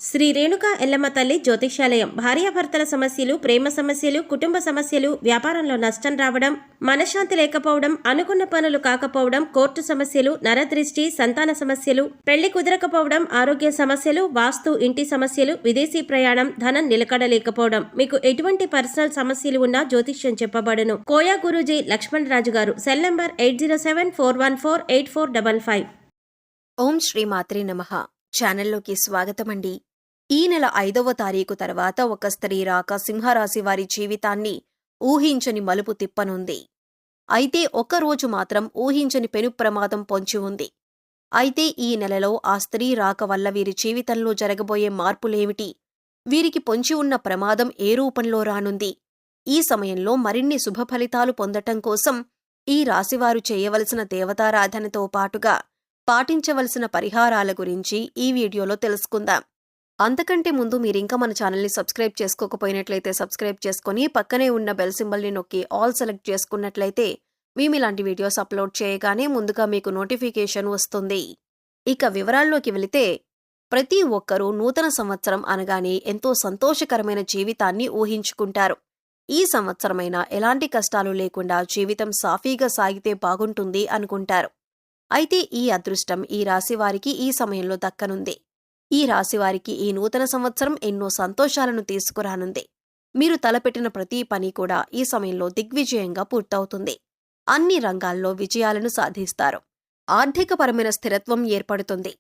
శ్రీ రేణుకా ఎల్లమ్మ తల్లి జ్యోతిష్యాలయం భార్యాభర్తల సమస్యలు, ప్రేమ సమస్యలు, కుటుంబ సమస్యలు, వ్యాపారంలో నష్టం రావడం, మనశ్శాంతి లేకపోవడం, అనుకున్న పనులు కాకపోవడం, కోర్టు సమస్యలు, నరదృష్టి, సంతాన సమస్యలు, పెళ్లి కుదరకపోవడం, ఆరోగ్య సమస్యలు, వాస్తు, ఇంటి సమస్యలు, విదేశీ ప్రయాణం, ధనం నిలకడలేకపోవడం, మీకు ఎటువంటి పర్సనల్ సమస్యలు ఉన్నా జ్యోతిష్యం చెప్పబడును. కోయా గురూజీ లక్ష్మణ్ రాజు గారు. Cell number 8074148455. ఓం శ్రీ మాత్రే నమః. ఛానల్లోకి స్వాగతమండి. ఈ నెల 5వ తారీఖు తర్వాత ఒక స్త్రీ రాక సింహరాశి వారి జీవితాన్ని ఊహించని మలుపు తిప్పనుంది. అయితే ఒక్కరోజు మాత్రం ఊహించని పెను ప్రమాదం పొంచి ఉంది. అయితే ఈ నెలలో ఆ స్త్రీ రాక వల్ల వీరి జీవితంలో జరగబోయే మార్పులేమిటి, వీరికి పొంచి ఉన్న ప్రమాదం ఏ రూపంలో రానుంది, ఈ సమయంలో మరిన్ని శుభ ఫలితాలు పొందటం కోసం ఈ రాశివారు చేయవలసిన దేవతారాధనతో పాటుగా పాటించవలసిన పరిహారాల గురించి ఈ వీడియోలో తెలుసుకుందాం. అంతకంటే ముందు మీరింకా మన ఛానల్ని సబ్స్క్రైబ్ చేసుకోకపోయినట్లయితే సబ్స్క్రైబ్ చేసుకుని పక్కనే ఉన్న బెల్ సింబల్ని నొక్కి ఆల్ సెలెక్ట్ చేసుకున్నట్లయితే మేము ఇలాంటి వీడియోస్ అప్లోడ్ చేయగానే ముందుగా మీకు నోటిఫికేషన్ వస్తుంది. ఇక వివరాల్లోకి వెళితే, ప్రతి ఒక్కరూ నూతన సంవత్సరం అనగానే ఎంతో సంతోషకరమైన జీవితాన్ని ఊహించుకుంటారు. ఈ సంవత్సరమైనా ఎలాంటి కష్టాలు లేకుండా జీవితం సాఫీగా సాగితే బాగుంటుంది అనుకుంటారు. అయితే ఈ అదృష్టం ఈ రాశివారికి ఈ సమయంలో దక్కనుంది. ఈ రాశివారికి ఈ నూతన సంవత్సరం ఎన్నో సంతోషాలను తీసుకురానుంది. మీరు తలపెట్టిన ప్రతి పని కూడా ఈ సమయంలో దిగ్విజయంగా పూర్తవుతుంది. అన్ని రంగాల్లో విజయాలను సాధిస్తారు. ఆర్థికపరమైన స్థిరత్వం ఏర్పడుతుంది.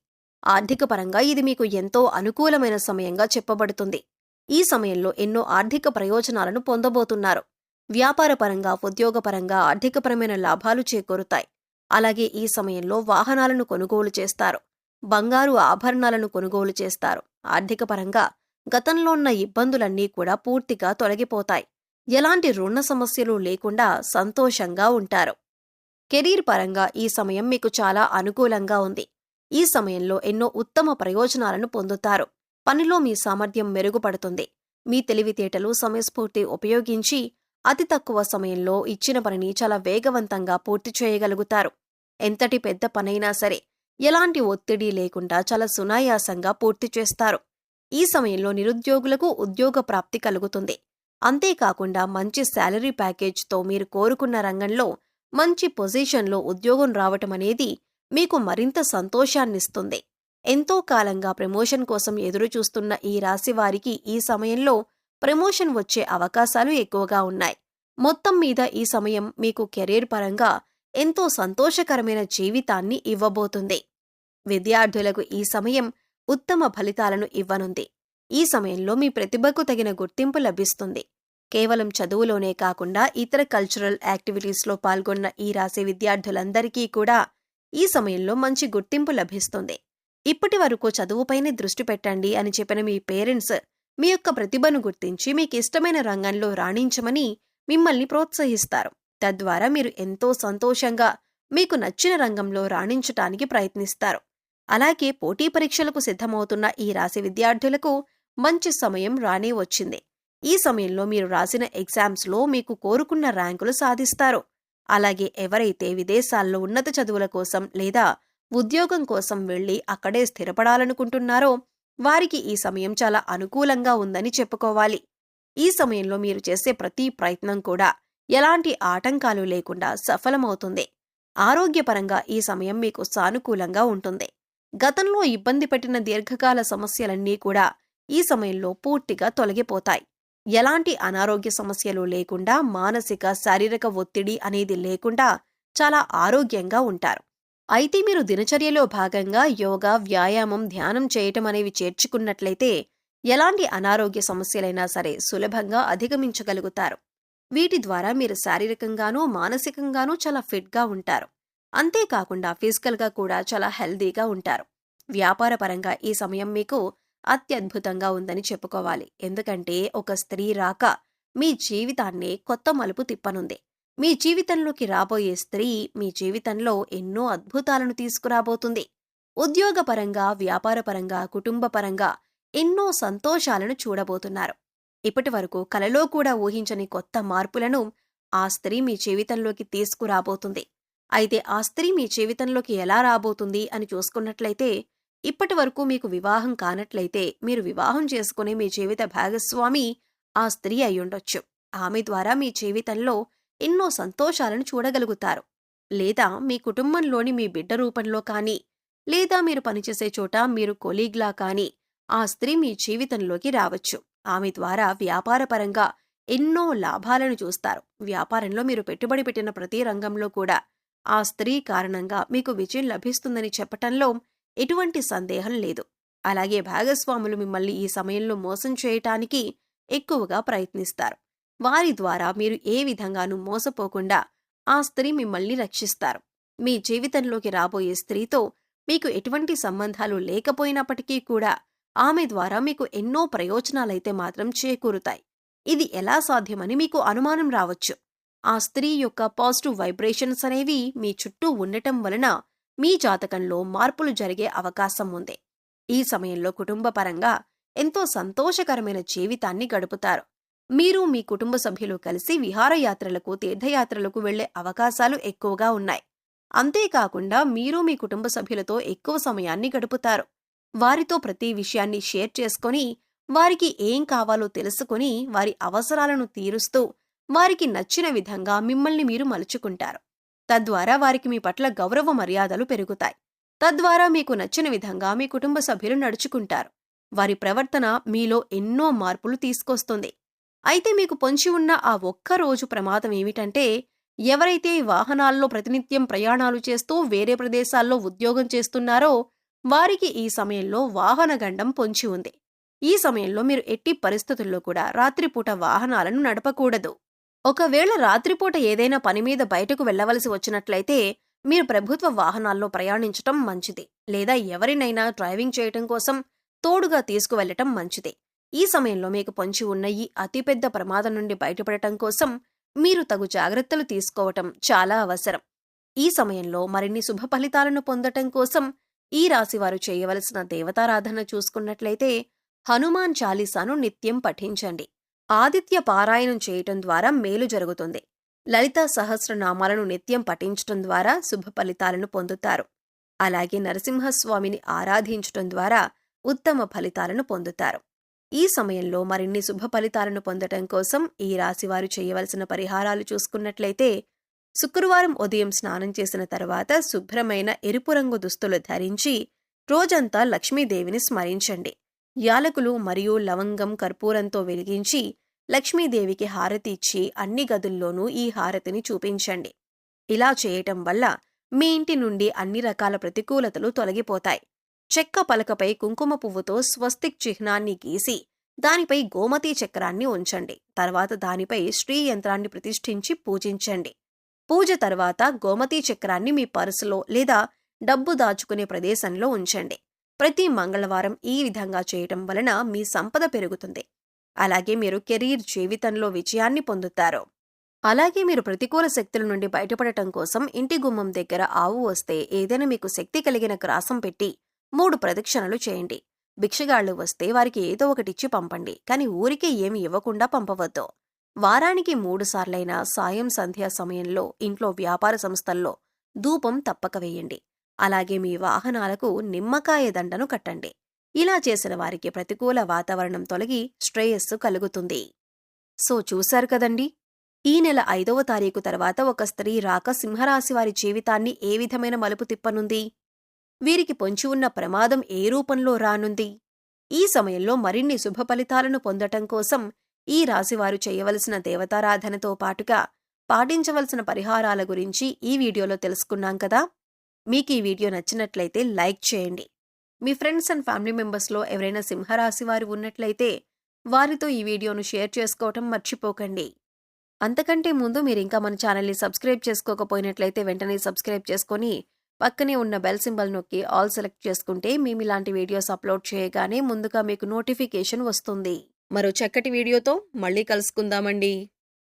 ఆర్థికపరంగా ఇది మీకు ఎంతో అనుకూలమైన సమయంగా చెప్పబడుతుంది. ఈ సమయంలో ఎన్నో ఆర్థిక ప్రయోజనాలను పొందబోతున్నారు. వ్యాపారపరంగా, ఉద్యోగపరంగా ఆర్థికపరమైన లాభాలు చేకూరుతాయి. అలాగే ఈ సమయంలో వాహనాలను కొనుగోలు చేస్తారు. బంగారు ఆభరణాలను కొనుగోలు చేస్తారు. ఆర్థికపరంగా గతంలో ఉన్న ఇబ్బందులన్నీ కూడా పూర్తిగా తొలగిపోతాయి. ఎలాంటి రుణ సమస్యలు లేకుండా సంతోషంగా ఉంటారు. కెరీర్ పరంగా ఈ సమయం మీకు చాలా అనుకూలంగా ఉంది. ఈ సమయంలో ఎన్నో ఉత్తమ ప్రయోజనాలను పొందుతారు. పనిలో మీ సామర్థ్యం మెరుగుపడుతుంది. మీ తెలివితేటలు, సమయస్ఫూర్తి ఉపయోగించి అతి తక్కువ సమయంలో ఇచ్చిన పనిని చాలా వేగవంతంగా పూర్తి చేయగలుగుతారు. ఎంతటి పెద్ద పనైనా సరే ఎలాంటి ఒత్తిడి లేకుండా చాలా సునాయాసంగా పూర్తి చేస్తారు. ఈ సమయంలో నిరుద్యోగులకు ఉద్యోగ ప్రాప్తి కలుగుతుంది. అంతేకాకుండా మంచి శాలరీ ప్యాకేజ్తో మీరు కోరుకున్న రంగంలో మంచి పొజిషన్లో ఉద్యోగం రావటం అనేది మీకు మరింత సంతోషాన్నిస్తుంది. ఎంతో కాలంగా ప్రమోషన్ కోసం ఎదురుచూస్తున్న ఈ రాశివారికి ఈ సమయంలో ప్రమోషన్ వచ్చే అవకాశాలు ఎక్కువగా ఉన్నాయి. మొత్తం మీద ఈ సమయం మీకు కెరీర్ పరంగా ఎంతో సంతోషకరమైన జీవితాన్ని ఇవ్వబోతుంది. విద్యార్థులకు ఈ సమయం ఉత్తమ ఫలితాలను ఇవ్వనుంది. ఈ సమయంలో మీ ప్రతిభకు తగిన గుర్తింపు లభిస్తుంది. కేవలం చదువులోనే కాకుండా ఇతర కల్చరల్ యాక్టివిటీస్లో పాల్గొన్న ఈ రాశి విద్యార్థులందరికీ కూడా ఈ సమయంలో మంచి గుర్తింపు లభిస్తుంది. ఇప్పటి వరకు చదువుపైనే దృష్టి పెట్టండి అని చెప్పిన మీ పేరెంట్స్ మీ యొక్క ప్రతిభను గుర్తించి మీకు ఇష్టమైన రంగంలో రాణించమని మిమ్మల్ని ప్రోత్సహిస్తారు. తద్వారా మీరు ఎంతో సంతోషంగా మీకు నచ్చిన రంగంలో రాణించటానికి ప్రయత్నిస్తారు. అలాగే పోటీ పరీక్షలకు సిద్ధమవుతున్న ఈ రాశి విద్యార్థులకు మంచి సమయం రానే వచ్చింది. ఈ సమయంలో మీరు రాసిన ఎగ్జామ్స్లో మీకు కోరుకున్న ర్యాంకులు సాధిస్తారు. అలాగే ఎవరైతే విదేశాల్లో ఉన్నత చదువుల కోసం లేదా ఉద్యోగం కోసం వెళ్లి అక్కడే స్థిరపడాలనుకుంటున్నారో వారికి ఈ సమయం చాలా అనుకూలంగా ఉందని చెప్పుకోవాలి. ఈ సమయంలో మీరు చేసే ప్రతి ప్రయత్నం కూడా ఎలాంటి ఆటంకాలు లేకుండా సఫలమవుతుంది. ఆరోగ్యపరంగా ఈ సమయం మీకు సానుకూలంగా ఉంటుంది. గతంలో ఇబ్బంది పెట్టిన దీర్ఘకాల సమస్యలన్నీ కూడా ఈ సమయంలో పూర్తిగా తొలగిపోతాయి. ఎలాంటి అనారోగ్య సమస్యలు లేకుండా, మానసిక, శారీరక ఒత్తిడి అనేది లేకుండా చాలా ఆరోగ్యంగా ఉంటారు. అయితే మీరు దినచర్యలో భాగంగా యోగా, వ్యాయామం, ధ్యానం చేయటం అనేవి చేర్చుకున్నట్లయితే ఎలాంటి అనారోగ్య సమస్యలైనా సరే సులభంగా అధిగమించగలుగుతారు. వీటి ద్వారా మీరు శారీరకంగానూ, మానసికంగానూ చాలా ఫిట్గా ఉంటారు. అంతేకాకుండా ఫిజికల్గా కూడా చాలా హెల్దీగా ఉంటారు. వ్యాపారపరంగా ఈ సమయం మీకు అత్యద్భుతంగా ఉందని చెప్పుకోవాలి. ఎందుకంటే ఒక స్త్రీ రాక మీ జీవితాన్ని కొత్త మలుపు తిప్పనుంది. మీ జీవితంలోకి రాబోయే స్త్రీ మీ జీవితంలో ఎన్నో అద్భుతాలను తీసుకురాబోతుంది. ఉద్యోగపరంగా, వ్యాపారపరంగా, కుటుంబపరంగా ఎన్నో సంతోషాలను చూడబోతున్నారు. ఇప్పటి వరకు కలలో కూడా ఊహించని కొత్త మార్పులను ఆ స్త్రీ మీ జీవితంలోకి తీసుకురాబోతుంది. అయితే ఆ స్త్రీ మీ జీవితంలోకి ఎలా రాబోతుంది అని చూసుకున్నట్లయితే ఇప్పటి వరకు మీకు వివాహం కానట్లయితే మీరు వివాహం చేసుకునే మీ జీవిత భాగస్వామి ఆ స్త్రీ అయ్యుండొచ్చు. ఆమె ద్వారా మీ జీవితంలో ఎన్నో సంతోషాలను చూడగలుగుతారు. లేదా మీ కుటుంబంలోని మీ బిడ్డ రూపంలో కానీ, లేదా మీరు పనిచేసే చోట మీరు కొలీగ్లా కానీ ఆ స్త్రీ మీ జీవితంలోకి రావచ్చు. ఆమె ద్వారా వ్యాపారపరంగా ఎన్నో లాభాలను చూస్తారు. వ్యాపారంలో మీరు పెట్టుబడి పెట్టిన ప్రతి రంగంలో కూడా ఆ స్త్రీ కారణంగా మీకు విజయం లభిస్తుందని చెప్పటంలో ఎటువంటి సందేహం లేదు. అలాగే భాగస్వాములు మిమ్మల్ని ఈ సమయంలో మోసం చేయటానికి ఎక్కువగా ప్రయత్నిస్తారు. వారి ద్వారా మీరు ఏ విధంగానూ మోసపోకుండా ఆ స్త్రీ మిమ్మల్ని రక్షిస్తారు. మీ జీవితంలోకి రాబోయే స్త్రీతో మీకు ఎటువంటి సంబంధాలు లేకపోయినప్పటికీ కూడా ఆమె ద్వారా మీకు ఎన్నో ప్రయోజనాలైతే మాత్రం చేకూరుతాయి. ఇది ఎలా సాధ్యమని మీకు అనుమానం రావచ్చు. ఆ స్త్రీ యొక్క పాజిటివ్ వైబ్రేషన్స్ అనేవి మీ చుట్టూ ఉండటం వలన మీ జాతకంలో మార్పులు జరిగే అవకాశం ఉంది. ఈ సమయంలో కుటుంబపరంగా ఎంతో సంతోషకరమైన జీవితాన్ని గడుపుతారు. మీరు మీ కుటుంబ సభ్యులు కలిసి విహారయాత్రలకు, తీర్థయాత్రలకు వెళ్లే అవకాశాలు ఎక్కువగా ఉన్నాయి. అంతేకాకుండా మీరు మీ కుటుంబ సభ్యులతో ఎక్కువ సమయాన్ని గడుపుతారు. వారితో ప్రతి విషయాన్ని షేర్ చేసుకొని, వారికి ఏం కావాలో తెలుసుకుని, వారి అవసరాలను తీరుస్తూ, వారికి నచ్చిన విధంగా మిమ్మల్ని మీరు మలుచుకుంటారు. తద్వారా వారికి మీ పట్ల గౌరవ మర్యాదలు పెరుగుతాయి. తద్వారా మీకు నచ్చిన విధంగా మీ కుటుంబ సభ్యులు నడుచుకుంటారు. వారి ప్రవర్తన మీలో ఎన్నో మార్పులు తీసుకొస్తుంది. అయితే మీకు పొంచి ఉన్న ఆ ఒక్కరోజు ప్రమాదం ఏమిటంటే, ఎవరైతే వాహనాల్లో ప్రతినిత్యం ప్రయాణాలు చేస్తూ వేరే ప్రదేశాల్లో ఉద్యోగం చేస్తున్నారో వారికి ఈ సమయంలో వాహన గండం పొంచి ఉంది. ఈ సమయంలో మీరు ఎట్టి పరిస్థితుల్లో కూడా రాత్రిపూట వాహనాలను నడపకూడదు. ఒకవేళ రాత్రిపూట ఏదైనా పని మీద బయటకు వెళ్లవలసి వచ్చినట్లయితే మీరు ప్రభుత్వ వాహనాల్లో ప్రయాణించటం మంచిది. లేదా ఎవరినైనా డ్రైవింగ్ చేయటం కోసం తోడుగా తీసుకువెళ్లటం మంచిది. ఈ సమయంలో మీకు పొంచి ఉన్న ఈ అతిపెద్ద ప్రమాదం నుండి బయటపడటం కోసం మీరు తగు జాగ్రత్తలు తీసుకోవటం చాలా అవసరం. ఈ సమయంలో మరిన్ని శుభ ఫలితాలను పొందటం కోసం ఈ రాశివారు చేయవలసిన దేవతారాధన చూసుకున్నట్లయితే హనుమాన్ చాలీసాను నిత్యం పఠించండి. ఆదిత్య పారాయణం చేయటం ద్వారా మేలు జరుగుతుంది. లలితా సహస్రనామాలను నిత్యం పఠించటం ద్వారా శుభ ఫలితాలను పొందుతారు. అలాగే నరసింహస్వామిని ఆరాధించటం ద్వారా ఉత్తమ ఫలితాలను పొందుతారు. ఈ సమయంలో మరిన్ని శుభ ఫలితాలను పొందటం కోసం ఈ రాశివారు చేయవలసిన పరిహారాలు చూసుకున్నట్లయితే శుక్రవారం ఉదయం స్నానం చేసిన తర్వాత శుభ్రమైన ఎరుపు రంగు దుస్తులు ధరించి రోజంతా లక్ష్మీదేవిని స్మరించండి. యాలకులు మరియు లవంగం కర్పూరంతో వెలిగించి లక్ష్మీదేవికి హారతి ఇచ్చి అన్ని గదుల్లోనూ ఈ హారతిని చూపించండి. ఇలా చేయటం వల్ల మీ ఇంటి నుండి అన్ని రకాల ప్రతికూలతలు తొలగిపోతాయి. చెక్క పలకపై కుంకుమ పువ్వుతో స్వస్తిక్ చిహ్నాన్ని గీసి దానిపై గోమతీ చక్రాన్ని ఉంచండి. తర్వాత దానిపై శ్రీ యంత్రాన్ని ప్రతిష్ఠించి పూజించండి. పూజ తర్వాత గోమతీ చక్రాన్ని మీ పర్సులో లేదా డబ్బు దాచుకునే ప్రదేశంలో ఉంచండి. ప్రతి మంగళవారం ఈ విధంగా చేయటం వలన మీ సంపద పెరుగుతుంది. అలాగే మీరు కెరీర్ జీవితంలో విజయాన్ని పొందుతారు. అలాగే మీరు ప్రతికూల శక్తుల నుండి బయటపడటం కోసం ఇంటి గుమ్మం దగ్గర ఆవు వస్తే ఏదైనా మీకు శక్తి కలిగిన గ్రాసం పెట్టి 3 ప్రదక్షిణలు చేయండి. భిక్షగాళ్లు వస్తే వారికి ఏదో ఒకటిచ్చి పంపండి. కానీ ఊరికే ఏమి ఇవ్వకుండా పంపవద్దు. వారానికి 3 సార్లైనా సాయం సంధ్యా సమయంలో ఇంట్లో వ్యాపార సంస్థల్లో ధూపం తప్పక వేయండి. అలాగే మీ వాహనాలకు నిమ్మకాయ దండను కట్టండి. ఇలా చేసిన వారికి ప్రతికూల వాతావరణం తొలగి శ్రేయస్సు కలుగుతుంది. సో చూశారు కదండి, ఈ నెల 5వ తారీఖు తర్వాత ఒక స్త్రీ రాక సింహరాశి వారి జీవితాన్ని ఏ విధమైన మలుపు తిప్పనుంది? వీరికి పొంచి ఉన్న ప్రమాదం ఏ రూపంలో రానుంది? ఈ సమయంలో మరిన్ని శుభ ఫలితాలను పొందటం కోసం ఈ రాశివారు చేయవలసిన దేవతారాధనతో పాటుగా పాటించవలసిన పరిహారాల గురించి ఈ వీడియోలో తెలుసుకున్నాం కదా. మీకు ఈ వీడియో నచ్చినట్లయితే లైక్ చేయండి. మీ ఫ్రెండ్స్ అండ్ ఫ్యామిలీ మెంబర్స్లో ఎవరైనా సింహరాశి వారు ఉన్నట్లయితే వారితో ఈ వీడియోను షేర్ చేసుకోవటం మర్చిపోకండి. అంతకంటే ముందు మీరు ఇంకా మన ఛానల్ని సబ్స్క్రైబ్ చేసుకోకపోయినట్లయితే వెంటనే సబ్స్క్రైబ్ చేసుకొని పక్కనే ఉన్న బెల్ సింబల్ నొక్కి ఆల్ సెలెక్ట్ చేసుకుంటే మేము ఇలాంటి వీడియోస్ అప్లోడ్ చేయగానే ముందుగా మీకు నోటిఫికేషన్ వస్తుంది. మరో చక్కటి వీడియోతో మళ్ళీ కలుసుకుందామండి.